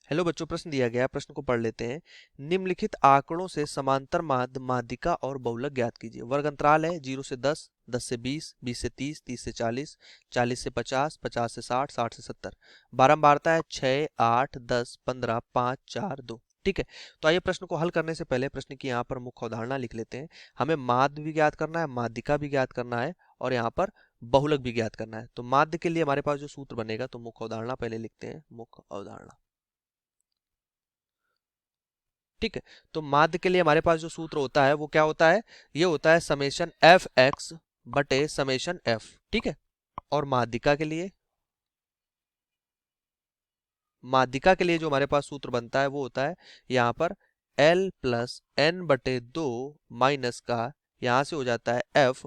Hello बच्चों, प्रश्न दिया गया है, प्रश्न को पढ़ लेते हैं। निम्नलिखित आंकड़ों से समांतर माध्य माध्यिका और बहुलक ज्ञात कीजिए। वर्ग अंतराल है 0 से 10, 10 से 20, 20 से 30, 30 से 40, 40 से 50, 50 से 60, 60 से 70। बारंबारता है 6, 8, 10, 15, 5, 4, 2। ठीक है, तो आइए प्रश्न को हल करने से पहले प्रश्न की यहाँ पर मुख्य अवधारणा लिख लेते हैं। हमें माध्य भी ज्ञात करना है, माध्यिका भी ज्ञात करना है और यहाँ पर बहुलक भी ज्ञात करना है। तो माध्य के लिए हमारे पास जो सूत्र बनेगा, तो मुख्य अवधारणा पहले लिखते हैं। मुख्य अवधारणा, ठीक है। तो माध्य के लिए हमारे पास जो सूत्र होता है वो क्या होता है? ये होता है समेशन एफ एक्स बटे समेशन एफ। ठीक है, और माध्यिका के लिए जो हमारे पास सूत्र बनता है वो होता है यहाँ पर एल प्लस एन बटे 2 माइनस का यहाँ से हो जाता है एफ,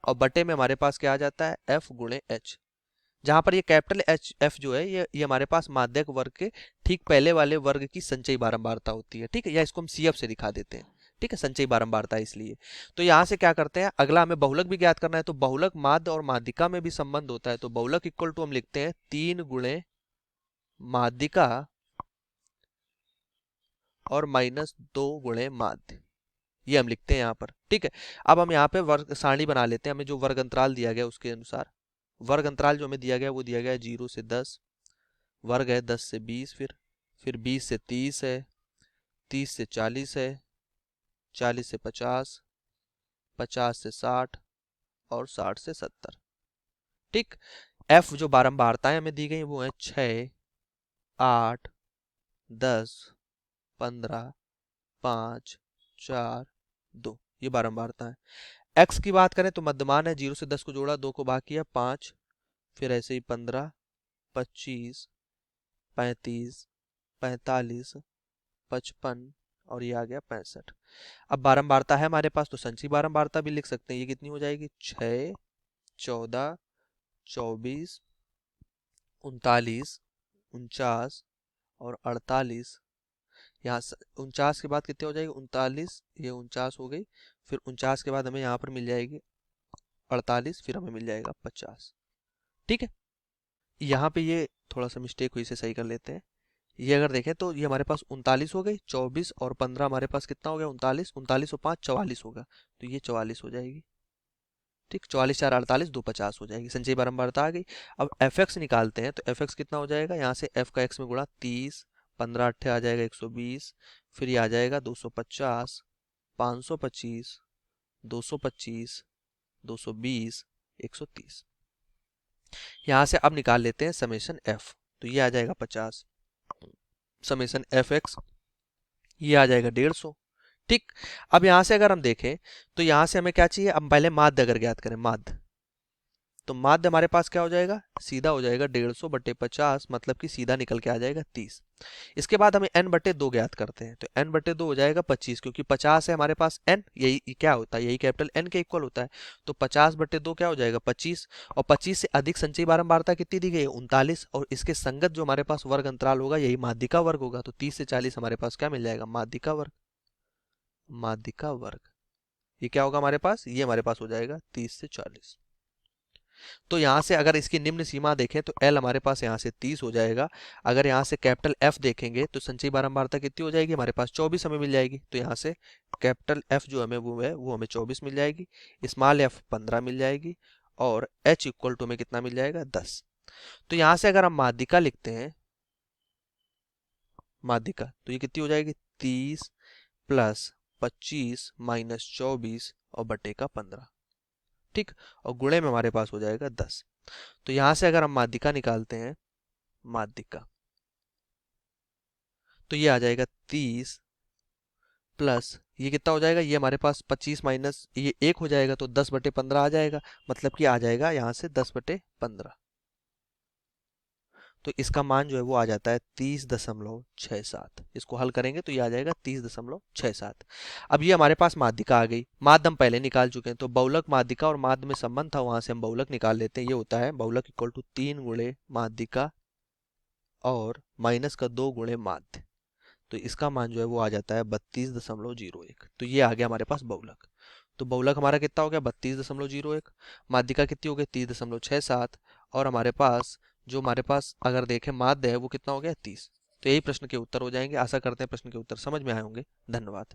और बटे में हमारे पास क्या आ जाता है? एफ गुणे एच। जहां पर ये कैपिटल एच एफ जो है ये हमारे पास माध्यक वर्ग के ठीक पहले वाले वर्ग की संचयी बारंबारता होती है। ठीक है, या इसको हम सी एफ से दिखा देते हैं। ठीक है, संचयी बारंबारता इसलिए। तो यहाँ से क्या करते हैं, अगला हमें बहुलक भी ज्ञात करना है। तो बहुलक माध्य और माध्यिका में भी संबंध होता है। तो बहुलक इक्वल टू हम लिखते हैं 3 गुणे माध्यिका और माइनस 2 गुणे माध्य। ये हम लिखते हैं यहाँ पर। ठीक है, अब हम यहाँ पे वर्ग सारणी बना लेते हैं। हमें जो वर्ग अंतराल दिया गया उसके अनुसार वर्ग अंतराल जो हमें दिया गया वो दिया गया है 0 से 10, वर्ग है 10 से 20, फिर 20 से 30 है, 30 से 40 है, 40 से 50, 50 से 60 और 60 से 70। ठीक, एफ जो बारंबारताएं हमें दी गई वो है 6, 8, 10, 15, 5, 4, 2। ये बारंबारता है। एक्स की बात करें तो मध्यमान है, 0 से 10 को जोड़ा, 2 को भाग किया 5, फिर ऐसे ही 15, 25, 35, 45, 55 और ये आ गया 65। अब बारंबारता है हमारे पास तो संचयी बारंबारता भी लिख सकते हैं। ये कितनी हो जाएगी? 6, 14, 24, 39, 49 और 48। यहाँ 49 के बाद कितने हो जाएगी? 39, ये 49 हो गई। फिर 49 के बाद हमें यहाँ पर मिल जाएगी 48, फिर हमें मिल जाएगा 50। ठीक है, यहाँ पे ये थोड़ा सा मिस्टेक हुई, इसे सही कर लेते हैं। ये अगर देखें तो ये हमारे पास 39 हो गई, 24 और 15 हमारे पास कितना हो गया? 39, 39 और 5 44 होगा, तो ये 44 हो जाएगी। ठीक, 44 4 48, 2 50 हो जाएगी। संचयी बारंबारता आ गई। अब एफ एक्स निकालते हैं, तो एफ एक्स कितना हो जाएगा? यहाँ से एफ का एक्स में गुणा 30, 15 अट्ठे आ जाएगा 120, फिर ये आ जाएगा 250, 525, 225, 220, 130। यहाँ से अब निकाल लेते हैं समेशन एफ, तो ये आ जाएगा 50, समेशन एफ एक्स ये आ जाएगा 150। ठीक, अब यहां से अगर हम देखें तो यहां से हमें क्या चाहिए? अब पहले माध्य अगर ज्ञात करें, माध्य, तो माध्य हमारे पास क्या हो जाएगा? सीधा हो जाएगा 150 बटे 50, मतलब कि सीधा निकल के आ जाएगा 30। इसके बाद हमें n बटे 2 ज्ञात करते हैं, तो n बटे 2 हो जाएगा 25, क्योंकि 50 है हमारे पास n, यही क्या होता है? यही कैपिटल n के इक्वल होता है। तो 50 बटे 2 क्या हो जाएगा? 25, और 25 से अधिक संचयी बारंबारता कितनी दी गई है? 39, और इसके संगत जो हमारे पास वर्ग अंतराल होगा यही माध्यिका वर्ग होगा। तो 30 से 40 हमारे पास क्या मिल जाएगा? माध्यिका वर्ग। माध्यिका वर्ग ये क्या होगा हमारे पास? ये हमारे पास हो जाएगा 30 से 40। तो यहाँ से अगर इसकी निम्न सीमा देखें तो L हमारे पास यहाँ से 30 हो जाएगा। अगर यहाँ से कैपिटल F देखेंगे तो संचयी बारंबारता कितनी हो जाएगी? हमारे पास 24 हमें मिल जाएगी। तो यहाँ से कैपिटल F जो हमें वो है वो हमें 24 मिल जाएगी, स्मॉल f 15 मिल जाएगी, और H इक्वल टू में कितना मिल जाएगा? 10। तो यहाँ से अगर हम माध्यिका लिखते हैं, माध्यिका, तो ये कितनी हो जाएगी? 30 प्लस 25 माइनस 24 और बटे का 15। ठीक, और गुणे में हमारे पास हो जाएगा 10। तो यहां से अगर हम माध्यिका निकालते हैं, माध्यिका, तो ये आ जाएगा 30 प्लस ये कितना हो जाएगा? ये हमारे पास 25 माइनस ये 1 हो जाएगा, तो 10 बटे 15 आ जाएगा, मतलब कि आ जाएगा यहाँ से 10 बटे 15। तो इसका मान जो है वो आ जाता है 30.67। इसको हल करेंगे तो ये आ जाएगा 30.67। अब ये हमारे पास माध्यिका आ गई। माध्य हम पहले निकाल चुके हैं, तो बहुलक माध्यिका और माध्य में संबंध था, वहां से हम बहुलक निकाल लेते हैं। ये होता है बहुलक इक्वल टू 3 गुणे माध्यिका और माइनस का 2 गुणे माध्य। तो इसका मान जो है वो आ जाता है 32.01। तो ये आ गया हमारे पास बहुलक। तो बहुलक हमारा कितना हो गया? 32.01। माध्यिका कितनी हो गई? 30.67। और हमारे पास जो हमारे पास अगर देखें माध्य है वो कितना हो गया? 30। तो यही प्रश्न के उत्तर हो जाएंगे। आशा करते हैं प्रश्न के उत्तर समझ में आए होंगे। धन्यवाद।